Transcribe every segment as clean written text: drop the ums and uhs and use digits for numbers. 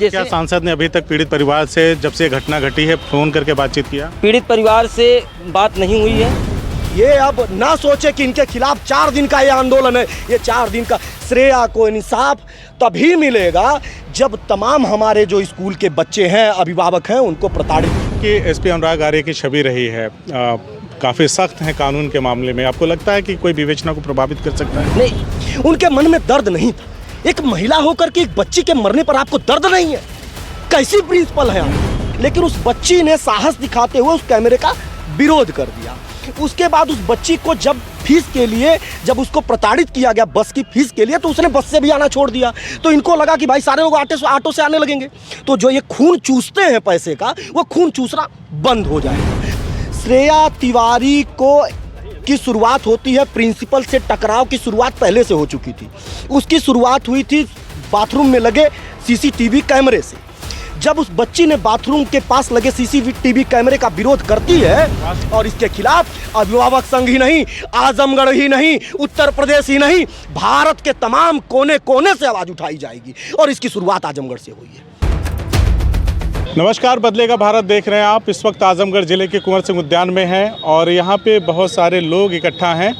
क्या सांसद ने अभी तक पीड़ित परिवार से जब से घटना घटी है फोन करके बातचीत किया? पीड़ित परिवार से बात नहीं हुई है। ये अब ना सोचे कि इनके खिलाफ 4 दिन का ये आंदोलन है। ये 4 दिन का श्रेया को इंसाफ तभी मिलेगा जब तमाम हमारे जो स्कूल के बच्चे हैं, अभिभावक हैं, उनको प्रताड़ित कि एसपी अनुराग आर्य की छवि रही है, काफ़ी सख्त हैं कानून के मामले में। आपको लगता है कि कोई विवेचना को प्रभावित कर सकता है? नहीं, उनके मन में दर्द नहीं था। एक महिला होकर के एक बच्ची के मरने पर आपको दर्द नहीं है? कैसी प्रिंसिपल है आप? लेकिन उस बच्ची ने साहस दिखाते हुए उस कैमरे का विरोध कर दिया। उसके बाद उस बच्ची को जब फीस के लिए, जब उसको प्रताड़ित किया गया बस की फीस के लिए, तो उसने बस से भी आना छोड़ दिया। तो इनको लगा कि भाई सारे लोग ऑटो से आने लगेंगे, तो जो ये खून चूसते हैं पैसे का, वो खून चूसना बंद हो जाएगा। श्रेया तिवारी की शुरुआत होती है प्रिंसिपल से टकराव की शुरुआत पहले से हो चुकी थी। उसकी शुरुआत हुई थी बाथरूम में लगे सीसीटीवी कैमरे से। जब उस बच्ची ने बाथरूम के पास लगे सीसीटीवी कैमरे का विरोध करती है और इसके खिलाफ अभिभावक संघ ही नहीं, आजमगढ़ ही नहीं, उत्तर प्रदेश ही नहीं, भारत के तमाम कोने कोने से आवाज उठाई जाएगी और इसकी शुरुआत आजमगढ़ से हुई है। नमस्कार, बदलेगा भारत देख रहे हैं आप। इस वक्त आजमगढ़ जिले के कुंवर सिंह उद्यान में हैं और यहाँ पे बहुत सारे लोग इकट्ठा हैं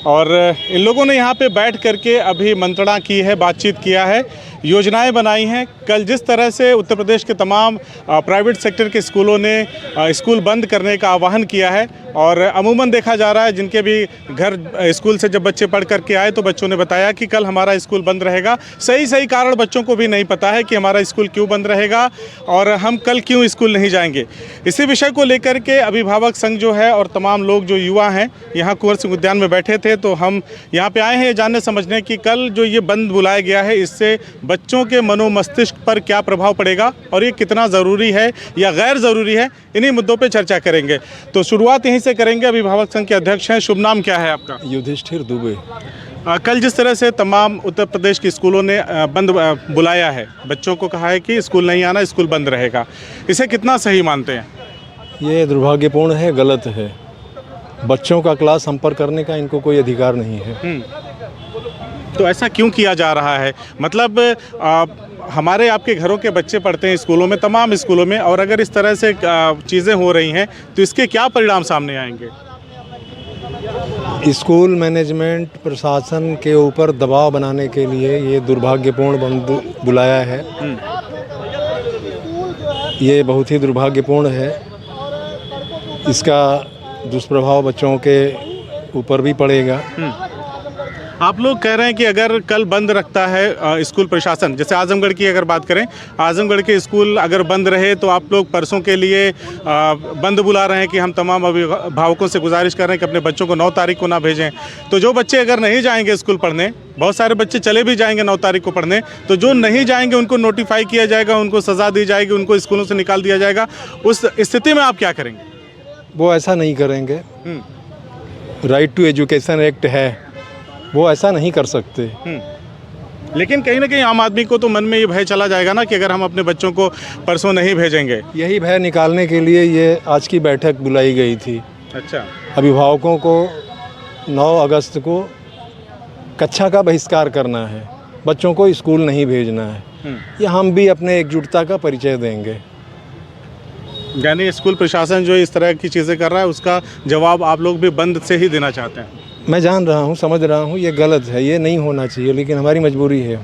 और इन लोगों ने यहाँ पे बैठ करके अभी मंत्रणा की है, बातचीत किया है, योजनाएं बनाई हैं। कल जिस तरह से उत्तर प्रदेश के तमाम प्राइवेट सेक्टर के स्कूलों ने स्कूल बंद करने का आह्वान किया है और अमूमन देखा जा रहा है जिनके भी घर स्कूल से जब बच्चे पढ़ करके आए तो बच्चों ने बताया कि कल हमारा स्कूल बंद रहेगा। सही कारण बच्चों को भी नहीं पता है कि हमारा स्कूल क्यों बंद रहेगा और हम कल क्यों स्कूल नहीं जाएंगे। इसी विषय को लेकर के अभिभावक संघ जो है और तमाम लोग जो युवा हैं यहाँ कुंवर सिंह उद्यान में बैठे थे, तो हम यहाँ पे आए हैं जानने समझने कि कल जो ये बंद बुलाया गया है इससे बच्चों के मनोमस्तिष्क पर क्या प्रभाव पड़ेगा और ये कितना ज़रूरी है या गैर ज़रूरी है, इन्हीं मुद्दों पे चर्चा करेंगे। तो शुरुआत यहीं से करेंगे। अभिभावक संघ के अध्यक्ष हैं, शुभ नाम क्या है आपका? युधिष्ठिर दुबे। कल जिस तरह से तमाम उत्तर प्रदेश के स्कूलों ने बंद बुलाया है, बच्चों को कहा है कि स्कूल नहीं आना, स्कूल बंद रहेगा, इसे कितना सही मानते हैं? ये दुर्भाग्यपूर्ण है, गलत है। बच्चों का क्लास संपर्क करने का इनको कोई अधिकार नहीं है। तो ऐसा क्यों किया जा रहा है? मतलब हमारे आपके घरों के बच्चे पढ़ते हैं स्कूलों में, तमाम स्कूलों में, और अगर इस तरह से चीज़ें हो रही हैं तो इसके क्या परिणाम सामने आएंगे? स्कूल मैनेजमेंट प्रशासन के ऊपर दबाव बनाने के लिए ये दुर्भाग्यपूर्ण बंद बुलाया है। ये बहुत ही दुर्भाग्यपूर्ण है। इसका दुष्प्रभाव बच्चों के ऊपर भी पड़ेगा। आप लोग कह रहे हैं कि अगर कल बंद रखता है स्कूल प्रशासन, जैसे आजमगढ़ की अगर बात करें, आजमगढ़ के स्कूल अगर बंद रहे तो आप लोग परसों के लिए बंद बुला रहे हैं कि हम तमाम अभिभावकों से गुजारिश कर रहे हैं कि अपने बच्चों को 9 तारीख को ना भेजें। तो जो बच्चे अगर नहीं जाएंगे स्कूल पढ़ने, बहुत सारे बच्चे चले भी जाएंगे 9 तारीख को पढ़ने, तो जो नहीं जाएंगे उनको नोटिफाई किया जाएगा, उनको सज़ा दी जाएगी, उनको स्कूलों से निकाल दिया जाएगा। उस स्थिति में आप क्या करेंगे? वो ऐसा नहीं करेंगे। राइट टू एजुकेशन एक्ट है, वो ऐसा नहीं कर सकते। लेकिन कहीं ना कहीं आम आदमी को तो मन में ये भय चला जाएगा ना कि अगर हम अपने बच्चों को परसों नहीं भेजेंगे। यही भय निकालने के लिए ये आज की बैठक बुलाई गई थी। अच्छा। अभिभावकों को 9 अगस्त को कक्षा का बहिष्कार करना है, बच्चों को स्कूल नहीं भेजना है। ये हम भी अपने एकजुटता का परिचय देंगे। यानी स्कूल प्रशासन जो इस तरह की चीज़ें कर रहा है उसका जवाब आप लोग भी बंद से ही देना चाहते हैं? मैं जान रहा हूँ, समझ रहा हूँ, ये गलत है, ये नहीं होना चाहिए, लेकिन हमारी मजबूरी है।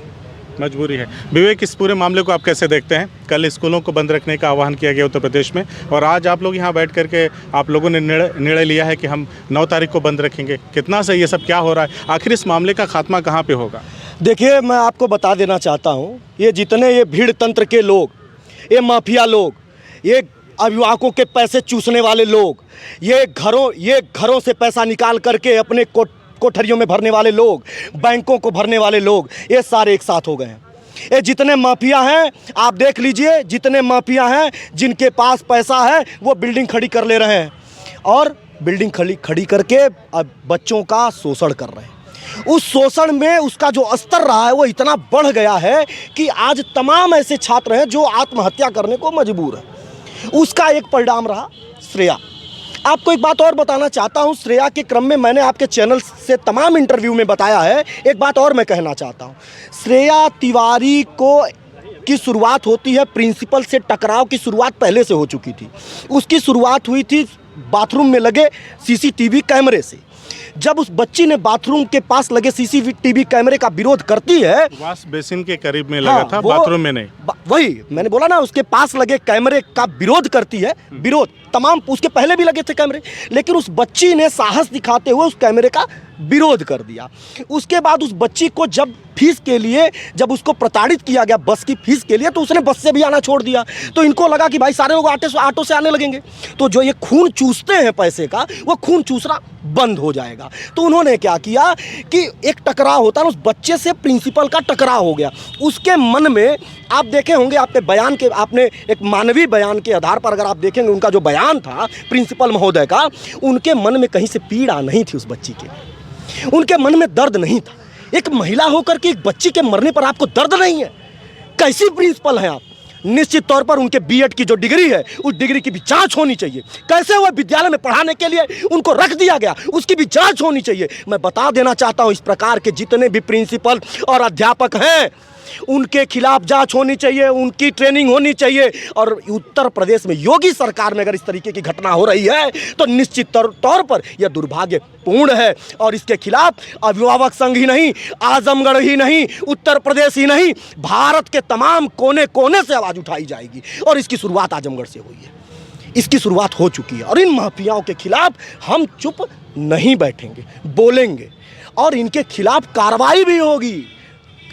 मजबूरी है। विवेक, इस पूरे मामले को आप कैसे देखते हैं? कल स्कूलों को बंद रखने का आह्वान किया गया उत्तर प्रदेश में और आज आप लोग यहाँ बैठ करके आप लोगों ने निर्णय लिया है कि हम 9 तारीख को बंद रखेंगे। कितना सही ये सब क्या हो रहा है? आखिर इस मामले का खात्मा कहाँ पे होगा? देखिए, मैं आपको बता देना चाहता हूँ, ये जितने ये भीड़ तंत्र के लोग, ये माफिया लोग, ये अभिभावकों के पैसे चूसने वाले लोग, ये घरों से पैसा निकाल करके अपने कोठरियों में भरने वाले लोग, बैंकों को भरने वाले लोग, ये सारे एक साथ हो गए हैं। ये जितने माफिया हैं, आप देख लीजिए, जितने माफिया हैं जिनके पास पैसा है वो बिल्डिंग खड़ी कर ले रहे हैं और बिल्डिंग खड़ी करके अब बच्चों का शोषण कर रहे हैं। उस शोषण में उसका जो स्तर रहा है वो इतना बढ़ गया है कि आज तमाम ऐसे छात्र हैं जो आत्महत्या करने को मजबूर हैं। उसका एक परिणाम रहा श्रेया। आपको एक बात और बताना चाहता हूं, श्रेया के क्रम में मैंने आपके चैनल से तमाम इंटरव्यू में बताया है। एक बात और मैं कहना चाहता हूं, श्रेया तिवारी को की शुरुआत होती है, प्रिंसिपल से टकराव की शुरुआत पहले से हो चुकी थी। उसकी शुरुआत हुई थी बाथरूम में लगे सीसीटीवी कैमरे से। जब उस बच्ची ने बाथरूम के पास लगे सीसीटीवी कैमरे का विरोध करती है, वॉश बेसिन के करीब में लगा था, बाथरूम में नहीं। वही मैंने बोला ना, उसके पास लगे कैमरे का विरोध करती है। विरोध तमाम उसके पहले भी लगे थे कैमरे, लेकिन उस बच्ची ने साहस दिखाते हुए उस कैमरे का विरोध कर दिया। उसके बाद उस बच्ची को जब फीस के लिए, जब उसको प्रताड़ित किया गया बस की फीस के लिए, तो उसने बस से भी आना छोड़ दिया। तो इनको लगा कि भाई सारे लोग ऑटो से आने लगेंगे, तो जो ये खून चूसते हैं पैसे का, वो खून चूसना बंद हो जाएगा। तो उन्होंने क्या किया कि एक टकराव होता है, उस बच्चे से प्रिंसिपल का टकराव हो गया। उसके मन में आप देखे होंगे, आपके बयान के, आपने एक मानवीय बयान के आधार पर अगर आप देखेंगे उनका जो बयान था प्रिंसिपल महोदय का, उनके मन में कहीं से पीड़ा नहीं थी। उस बच्ची के उनके मन में दर्द नहीं था। एक महिला होकर के एक बच्ची के मरने पर आपको दर्द नहीं है? कैसी प्रिंसिपल हैं आप? निश्चित तौर पर उनके बीएड की जो डिग्री है, उस डिग्री की भी जांच होनी चाहिए। कैसे वह विद्यालय में पढ़ाने के लिए उनको रख दिया गया, उसकी भी जांच होनी चाहिए। मैं बता देना चाहता हूं, इस प्रकार के जितने भी प्रिंसिपल और अध्यापक हैं, उनके खिलाफ जांच होनी चाहिए, उनकी ट्रेनिंग होनी चाहिए। और उत्तर प्रदेश में योगी सरकार में अगर इस तरीके की घटना हो रही है तो निश्चित तौर पर यह दुर्भाग्यपूर्ण है। और इसके खिलाफ अभिभावक संघ ही नहीं, आजमगढ़ ही नहीं, उत्तर प्रदेश ही नहीं, भारत के तमाम कोने कोने से आवाज़ उठाई जाएगी। और इसकी शुरुआत आजमगढ़ से हुई है, इसकी शुरुआत हो चुकी है। और इन माफियाओं के खिलाफ हम चुप नहीं बैठेंगे, बोलेंगे और इनके खिलाफ कार्रवाई भी होगी।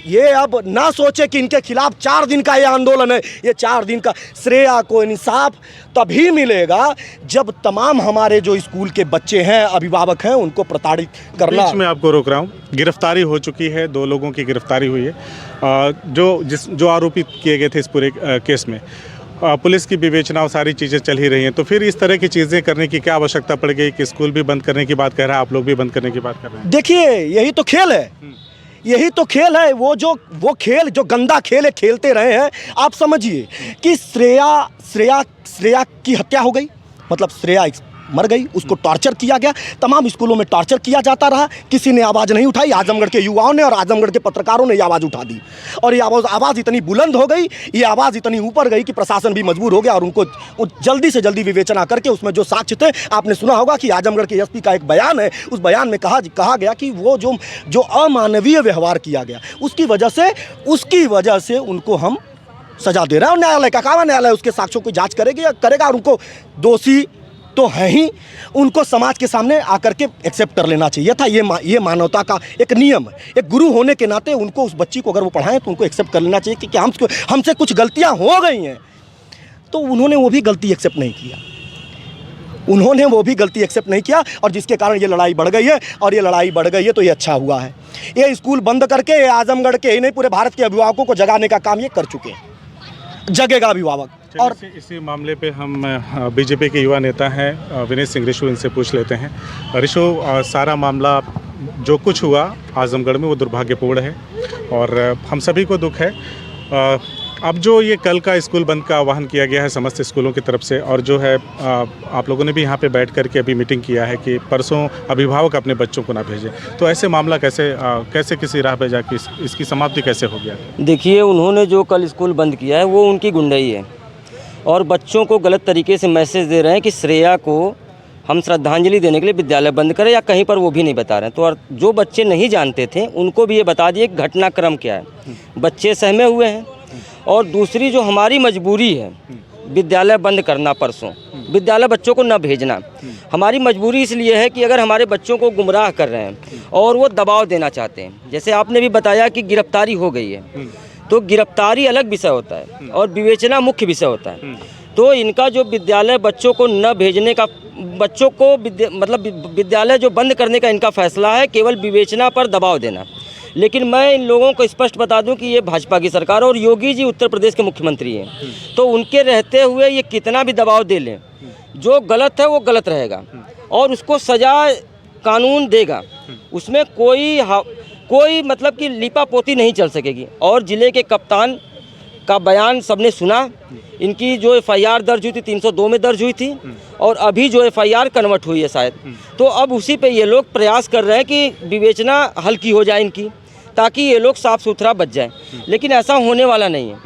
ये अब ना सोचे कि इनके खिलाफ 4 दिन का ये आंदोलन है। ये 4 दिन का श्रेया को इंसाफ तभी मिलेगा जब तमाम हमारे जो स्कूल के बच्चे हैं, अभिभावक हैं, उनको प्रताड़ित करना। बीच में आपको रोक रहा हूँ, गिरफ्तारी हो चुकी है, 2 लोगों की गिरफ्तारी हुई है जो आरोपित किए गए थे इस पूरे केस में। पुलिस की विवेचना और सारी चीज़ें चल ही रही हैं, तो फिर इस तरह की चीज़ें करने की क्या आवश्यकता पड़ गई कि स्कूल भी बंद करने की बात कह रहा है, आप लोग भी बंद करने की बात कर रहे हैं? देखिए, यही तो खेल है, यही तो खेल है। वो खेल जो गंदा खेल है, खेलते रहे हैं। आप समझिए कि श्रेया की हत्या हो गई, मतलब श्रेया मर गई, उसको टॉर्चर किया गया, तमाम स्कूलों में टॉर्चर किया जाता रहा, किसी ने आवाज़ नहीं उठाई। आजमगढ़ के युवाओं ने और आजमगढ़ के पत्रकारों ने ये आवाज़ उठा दी, और ये आवाज़ इतनी बुलंद हो गई, ये आवाज़ इतनी ऊपर गई कि प्रशासन भी मजबूर हो गया और उनको जल्दी से जल्दी विवेचना करके उसमें जो साक्ष्य थे, आपने सुना होगा कि आजमगढ़ के एसपी का एक बयान है, उस बयान में कहा गया कि वो जो अमानवीय व्यवहार किया गया, उसकी वजह से उनको हम सजा दे रहे हैं। और न्यायालय का काम है, न्यायालय उसके साक्ष्यों की जाँच करेगा और उनको दोषी तो है ही, उनको समाज के सामने आकर के एक्सेप्ट कर लेना चाहिए था। ये मानवता का एक नियम है। एक गुरु होने के नाते उनको, उस बच्ची को अगर वो पढ़ाएं तो उनको एक्सेप्ट कर लेना चाहिए कि हमसे कुछ गलतियां हो गई हैं। तो उन्होंने वो भी गलती एक्सेप्ट नहीं किया, और जिसके कारण ये लड़ाई बढ़ गई है। और ये लड़ाई बढ़ गई है तो ये अच्छा हुआ है। ये स्कूल बंद करके आजमगढ़ के ही नहीं, पूरे भारत के अभिभावकों को जगाने का काम ये कर चुके हैं, जगेगा अभिभावक। और इसी मामले पे हम बीजेपी के युवा नेता हैं विनेश सिंह रिशु, इनसे पूछ लेते हैं। रिशु, सारा मामला जो कुछ हुआ आजमगढ़ में वो दुर्भाग्यपूर्ण है और हम सभी को दुख है। अब जो ये कल का स्कूल बंद का आह्वान किया गया है समस्त स्कूलों की तरफ से, और जो है आप लोगों ने भी यहाँ पे बैठ कर के अभी मीटिंग किया है कि परसों अभिभावक अपने बच्चों को ना भेजें, तो ऐसे मामला कैसे किसी राह पे जाके इसकी समाप्ति कैसे हो गया? देखिए, उन्होंने जो कल स्कूल बंद किया है वो उनकी गुंडाई है, और बच्चों को गलत तरीके से मैसेज दे रहे हैं कि श्रेया को हम श्रद्धांजलि देने के लिए विद्यालय बंद करें, या कहीं पर वो भी नहीं बता रहे हैं। तो और जो बच्चे नहीं जानते थे उनको भी ये बता दिए कि घटनाक्रम क्या है। बच्चे सहमे हुए हैं। और दूसरी जो हमारी मजबूरी है विद्यालय बंद करना, परसों विद्यालय बच्चों को न भेजना, हमारी मजबूरी इसलिए है कि अगर हमारे बच्चों को गुमराह कर रहे हैं और वो दबाव देना चाहते हैं, जैसे आपने भी बताया कि गिरफ्तारी हो गई है, तो गिरफ्तारी अलग विषय होता है और विवेचना मुख्य विषय होता है। तो इनका जो विद्यालय बच्चों को न भेजने का, बच्चों को विद्यालय जो बंद करने का इनका फैसला है केवल विवेचना पर दबाव देना। लेकिन मैं इन लोगों को स्पष्ट बता दूं कि ये भाजपा की सरकार और योगी जी उत्तर प्रदेश के मुख्यमंत्री हैं, तो उनके रहते हुए ये कितना भी दबाव दे लें, जो गलत है वो गलत रहेगा और उसको सजा कानून देगा, उसमें कोई मतलब कि लीपापोती नहीं चल सकेगी। और ज़िले के कप्तान का बयान सबने सुना, इनकी जो FIR दर्ज हुई थी 302 में दर्ज हुई थी, और अभी जो FIR कन्वर्ट हुई है शायद, तो अब उसी पे ये लोग प्रयास कर रहे हैं कि विवेचना हल्की हो जाए इनकी, ताकि ये लोग साफ़ सुथरा बच जाए। लेकिन ऐसा होने वाला नहीं है।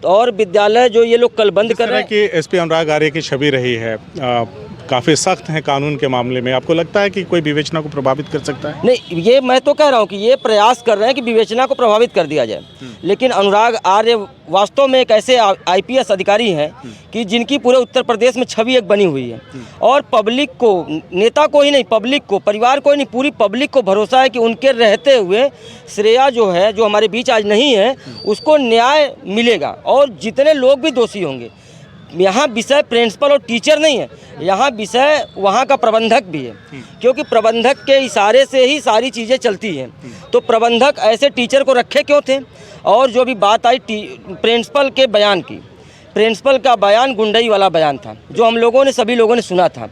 और विद्यालय जो ये लोग कल बंद कर रहे हैं कि एसपी अनुराग आर्य की छवि रही है, काफ़ी सख्त हैं कानून के मामले में, आपको लगता है कि कोई विवेचना को प्रभावित कर सकता है? नहीं, ये मैं तो कह रहा हूँ कि ये प्रयास कर रहे हैं कि विवेचना को प्रभावित कर दिया जाए, लेकिन अनुराग आर्य वास्तव में एक ऐसे आईपीएस अधिकारी हैं कि जिनकी पूरे उत्तर प्रदेश में छवि एक बनी हुई है और पब्लिक को, नेता को ही नहीं, पब्लिक को, परिवार को ही नहीं, पूरी पब्लिक को भरोसा है कि उनके रहते हुए श्रेया जो है, जो हमारे बीच आज नहीं है, उसको न्याय मिलेगा और जितने लोग भी दोषी होंगे। यहाँ विषय प्रिंसिपल और टीचर नहीं है, यहाँ विषय वहाँ का प्रबंधक भी है, क्योंकि प्रबंधक के इशारे से ही सारी चीज़ें चलती हैं। तो प्रबंधक ऐसे टीचर को रखे क्यों थे? और जो भी बात आई प्रिंसिपल के बयान की, प्रिंसिपल का बयान गुंडई वाला बयान था जो हम लोगों ने, सभी लोगों ने सुना था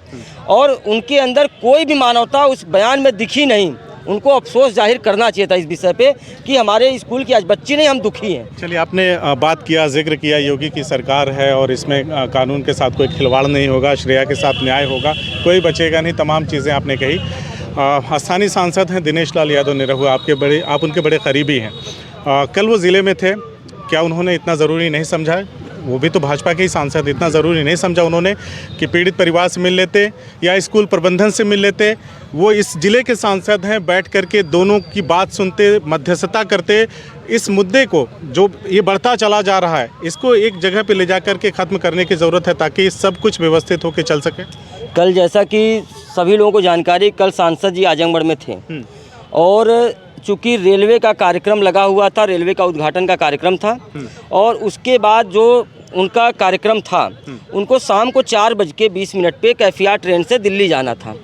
और उनके अंदर कोई भी मानवता उस बयान में दिखी नहीं। उनको अफसोस जाहिर करना चाहिए था इस विषय पे कि हमारे स्कूल की आज बच्ची नहीं, हम दुखी हैं। चलिए, आपने बात किया, जिक्र किया योगी की सरकार है और इसमें कानून के साथ कोई खिलवाड़ नहीं होगा, श्रेया के साथ न्याय होगा, कोई बचेगा नहीं, तमाम चीज़ें आपने कही। स्थानीय सांसद हैं दिनेश लाल यादव निरहुआ, आप उनके बड़े करीबी हैं। कल वो ज़िले में थे, क्या उन्होंने इतना ज़रूरी नहीं समझा है? वो भी तो भाजपा के ही सांसद, इतना ज़रूरी नहीं समझा उन्होंने कि पीड़ित परिवार से मिल लेते या स्कूल प्रबंधन से मिल लेते? वो इस ज़िले के सांसद हैं, बैठ करके दोनों की बात सुनते, मध्यस्थता करते, इस मुद्दे को जो ये बढ़ता चला जा रहा है इसको एक जगह पे ले जा करके ख़त्म करने की ज़रूरत है ताकि सब कुछ व्यवस्थित होकर चल सके। कल जैसा कि सभी लोगों को जानकारी, कल सांसद जी आजमगढ़ में थे और चूँकि रेलवे का कार्यक्रम लगा हुआ था, रेलवे का उद्घाटन का कार्यक्रम था और उसके बाद जो उनका कार्यक्रम था, उनको शाम को 4:20 पे कैफिया ट्रेन से दिल्ली जाना था।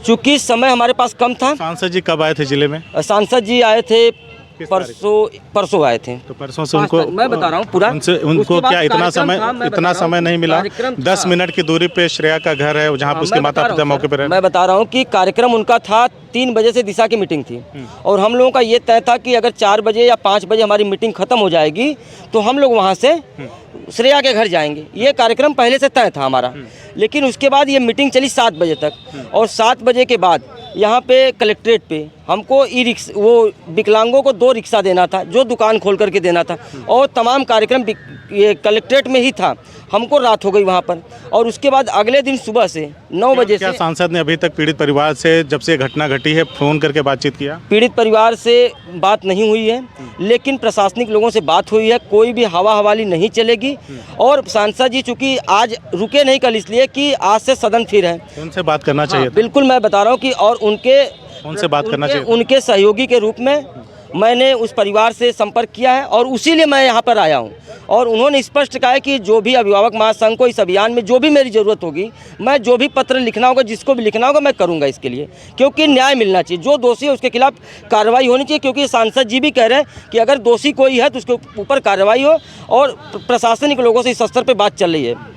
चूँकि समय हमारे पास कम था। सांसद जी कब आए थे जिले में? सांसद जी आए थे परसों आए थे। तो परसों से उनको, मैं बता रहा हूँ पूरा, उनको क्या इतना समय नहीं मिला? 10 मिनट की दूरी पे श्रेया का घर है, जहाँ पे उसके माता पिता मौके पर हैं। मैं बता रहा हूँ कि कार्यक्रम उनका था 3 बजे से दिशा की मीटिंग थी और हम लोगों का ये तय था कि अगर 4 बजे या 5 बजे हमारी मीटिंग खत्म हो जाएगी तो हम लोग वहाँ से श्रेया के घर जाएंगे। ये कार्यक्रम पहले से तय था हमारा, लेकिन उसके बाद ये मीटिंग चली 7 बजे तक और 7 बजे के बाद यहाँ पे कलेक्ट्रेट पे हमको वो विकलांगों को 2 रिक्शा देना था, जो दुकान खोल करके देना था और तमाम कार्यक्रम ये कलेक्ट्रेट में ही था। हमको रात हो गई वहाँ पर और उसके बाद अगले दिन सुबह से 9 बजे से। सांसद ने अभी तक पीड़ित परिवार से, जब से घटना घटी है, फ़ोन करके बातचीत किया? पीड़ित परिवार से बात नहीं हुई है, लेकिन प्रशासनिक लोगों से बात हुई है। कोई भी हवा हवाली नहीं चलेगी और सांसद जी चूँकि आज रुके नहीं कल, इसलिए कि आज से सदन फिर है। उनसे बात करना चाहिए। बिल्कुल, मैं बता रहा हूँ कि और उनसे बात करना चाहिए। उनके सहयोगी के रूप में मैंने उस परिवार से संपर्क किया है और उसीलिए मैं यहाँ पर आया हूँ और उन्होंने स्पष्ट कहा है कि जो भी अभिभावक महासंघ को इस अभियान में जो भी मेरी ज़रूरत होगी, मैं जो भी पत्र लिखना होगा, जिसको भी लिखना होगा, मैं करूँगा इसके लिए, क्योंकि न्याय मिलना चाहिए। जो दोषी है उसके खिलाफ कार्रवाई होनी चाहिए, क्योंकि सांसद जी भी कह रहे हैं कि अगर दोषी कोई है तो उसके ऊपर कार्रवाई हो और प्रशासनिक लोगों से इस स्तर पर बात चल रही है।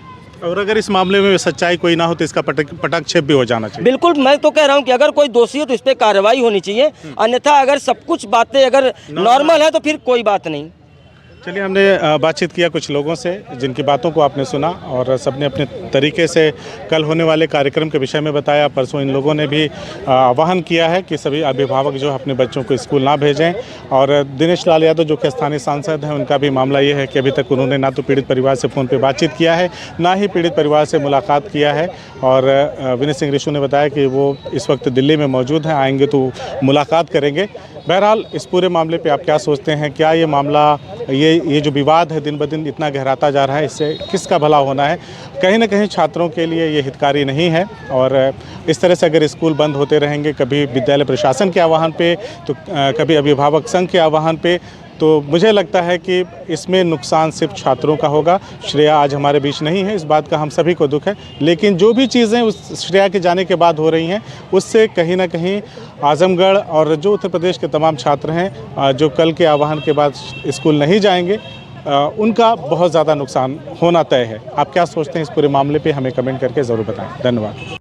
और अगर इस मामले में सच्चाई कोई ना हो तो इसका पटाक्षेप भी हो जाना चाहिए। बिल्कुल, मैं तो कह रहा हूं कि अगर कोई दोषी हो तो इस पर कार्रवाई होनी चाहिए, अन्यथा अगर सब कुछ बातें अगर नॉर्मल है तो फिर कोई बात नहीं। चलिए, हमने बातचीत किया कुछ लोगों से जिनकी बातों को आपने सुना और सबने अपने तरीके से कल होने वाले कार्यक्रम के विषय में बताया। परसों इन लोगों ने भी आह्वान किया है कि सभी अभिभावक जो अपने बच्चों को स्कूल ना भेजें। और दिनेश लाल यादव जो कि स्थानीय सांसद हैं, उनका भी मामला ये है कि अभी तक उन्होंने ना तो पीड़ित परिवार से फ़ोन पर बातचीत किया है, ना ही पीड़ित परिवार से मुलाकात किया है। और विनय सिंह रिशु ने बताया कि वो इस वक्त दिल्ली में मौजूद हैं, आएंगे तो मुलाकात करेंगे। बहरहाल, इस पूरे मामले पे आप क्या सोचते हैं? क्या ये मामला, ये जो विवाद है दिन ब दिन इतना गहराता जा रहा है, इससे किसका भला होना है? कहीं ना कहीं छात्रों के लिए ये हितकारी नहीं है और इस तरह से अगर स्कूल बंद होते रहेंगे, कभी विद्यालय प्रशासन के आह्वान पे तो कभी अभिभावक संघ के आह्वान पे, तो मुझे लगता है कि इसमें नुकसान सिर्फ छात्रों का होगा। श्रेया आज हमारे बीच नहीं है, इस बात का हम सभी को दुख है, लेकिन जो भी चीज़ें उस श्रेया के जाने के बाद हो रही हैं, उससे कहीं ना कहीं आजमगढ़ और जो उत्तर प्रदेश के तमाम छात्र हैं जो कल के आह्वान के बाद स्कूल नहीं जाएंगे, उनका बहुत ज़्यादा नुकसान होना तय है। आप क्या सोचते हैं इस पूरे मामले पे? हमें कमेंट करके ज़रूर बताएं। धन्यवाद।